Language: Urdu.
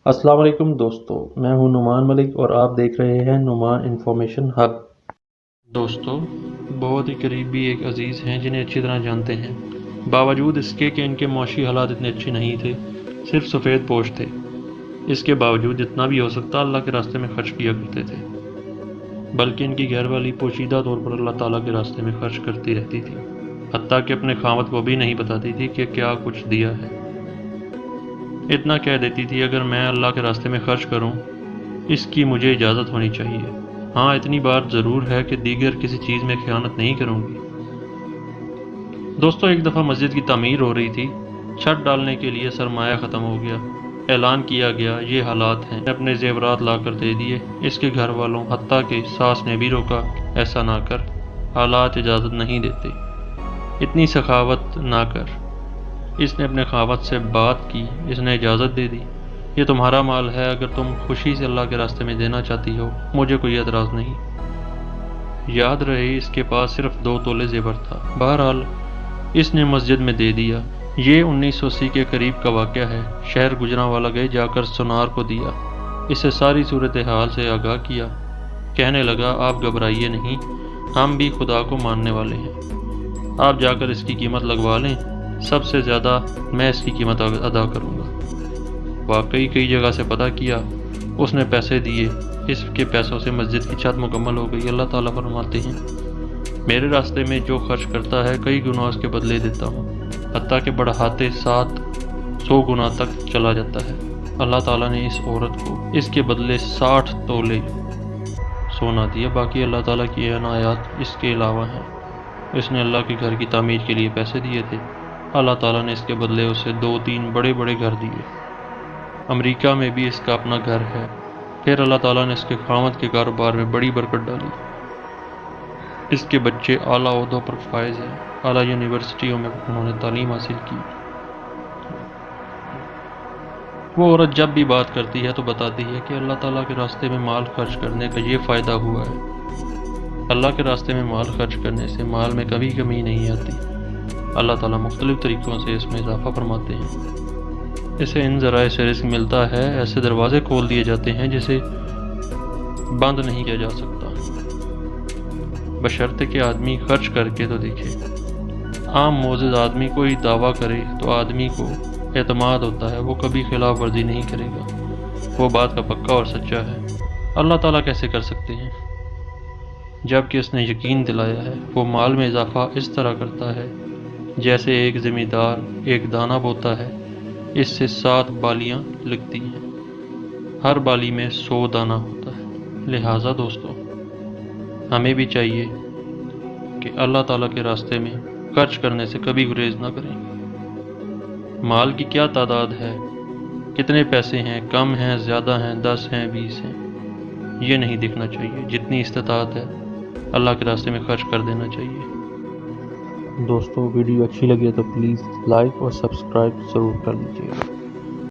السلام علیکم دوستو، میں ہوں نعمان ملک اور آپ دیکھ رہے ہیں نعمان انفارمیشن ہب۔ دوستو، بہت ہی قریبی ایک عزیز ہیں جنہیں اچھی طرح جانتے ہیں۔ باوجود اس کے کہ ان کے معاشی حالات اتنے اچھے نہیں تھے، صرف سفید پوش تھے، اس کے باوجود جتنا بھی ہو سکتا اللہ کے راستے میں خرچ کیا کرتے تھے، بلکہ ان کی گھر والی پوشیدہ طور پر اللہ تعالیٰ کے راستے میں خرچ کرتی رہتی تھی، حتیٰ کہ اپنے خاوند کو بھی نہیں بتاتی تھی کہ کیا کچھ دیا ہے۔ اتنا کہہ دیتی تھی اگر میں اللہ کے راستے میں خرچ کروں اس کی مجھے اجازت ہونی چاہیے۔ ہاں، اتنی بات ضرور ہے کہ دیگر کسی چیز میں خیانت نہیں کروں گی۔ دوستو، ایک دفعہ مسجد کی تعمیر ہو رہی تھی، چھت ڈالنے کے لیے سرمایہ ختم ہو گیا، اعلان کیا گیا یہ حالات ہیں، اپنے زیورات لا کر دے دیے۔ اس کے گھر والوں حتیٰ کہ ساس نے بھی روکا ایسا نہ کر، حالات اجازت نہیں دیتے، اتنی سخاوت نہ کر۔ اس نے اپنے خاوند سے بات کی، اس نے اجازت دے دی، یہ تمہارا مال ہے، اگر تم خوشی سے اللہ کے راستے میں دینا چاہتی ہو مجھے کوئی اعتراض نہیں۔ یاد رہے اس کے پاس صرف 2 تولے زیور تھا، بہرحال اس نے مسجد میں دے دیا۔ یہ 1980 کے قریب کا واقعہ ہے۔ شہر گجرانوالہ گئے، جا کر سونار کو دیا، اسے ساری صورتحال سے آگاہ کیا، کہنے لگا آپ گھبرائیے نہیں، ہم بھی خدا کو ماننے والے ہیں، آپ جا کر اس کی قیمت لگوا لیں، سب سے زیادہ میں اس کی قیمت ادا کروں گا۔ واقعی کئی جگہ سے پتہ کیا، اس نے پیسے دیے، اس کے پیسوں سے مسجد کی چھت مکمل ہو گئی۔ اللہ تعالیٰ فرماتے ہیں میرے راستے میں جو خرچ کرتا ہے کئی گنا اس کے بدلے دیتا ہوں، حتیٰ کہ بڑھاتے 700 گنا تک چلا جاتا ہے۔ اللہ تعالیٰ نے اس عورت کو اس کے بدلے 60 تولے سونا دیا، باقی اللہ تعالیٰ کی عنایات اس کے علاوہ ہیں۔ اس نے اللہ کے گھر کی تعمیر کے لیے پیسے دیے تھے، اللہ تعالیٰ نے اس کے بدلے اسے 2-3 بڑے بڑے گھر دیے۔ امریکہ میں بھی اس کا اپنا گھر ہے۔ پھر اللہ تعالیٰ نے اس کے خاوند کے کاروبار میں بڑی برکت ڈالی، اس کے بچے اعلیٰ عہدوں پر فائز ہیں، اعلیٰ یونیورسٹیوں میں انہوں نے تعلیم حاصل کی۔ وہ عورت جب بھی بات کرتی ہے تو بتاتی ہے کہ اللہ تعالیٰ کے راستے میں مال خرچ کرنے کا یہ فائدہ ہوا ہے، اللہ کے راستے میں مال خرچ کرنے سے مال میں کبھی کمی نہیں آتی، اللہ تعالیٰ مختلف طریقوں سے اس میں اضافہ فرماتے ہیں، اسے ان ذرائع سے رزق ملتا ہے، ایسے دروازے کھول دیے جاتے ہیں جسے بند نہیں کیا جا سکتا، بشرطے کہ آدمی خرچ کر کے تو دیکھے۔ عام معزز آدمی کوئی دعویٰ کرے تو آدمی کو اعتماد ہوتا ہے، وہ کبھی خلاف ورزی نہیں کرے گا، وہ بات کا پکا اور سچا ہے۔ اللہ تعالیٰ کیسے کر سکتے ہیں جب کہ اس نے یقین دلایا ہے۔ وہ مال میں اضافہ اس طرح کرتا ہے جیسے ایک زمیندار ایک دانہ بوتا ہے، اس سے 7 بالیاں لگتی ہیں، ہر بالی میں 100 دانہ ہوتا ہے۔ لہٰذا دوستو، ہمیں بھی چاہیے کہ اللہ تعالیٰ کے راستے میں خرچ کرنے سے کبھی گریز نہ کریں۔ مال کی کیا تعداد ہے، کتنے پیسے ہیں، کم ہیں، زیادہ ہیں، 10 ہیں، 20 ہیں، یہ نہیں دیکھنا چاہیے، جتنی استطاعت ہے اللہ کے راستے میں خرچ کر دینا چاہیے۔ دوستو، ویڈیو اچھی لگے تو پلیز لائک اور سبسکرائب ضرور کر لیجیے گا۔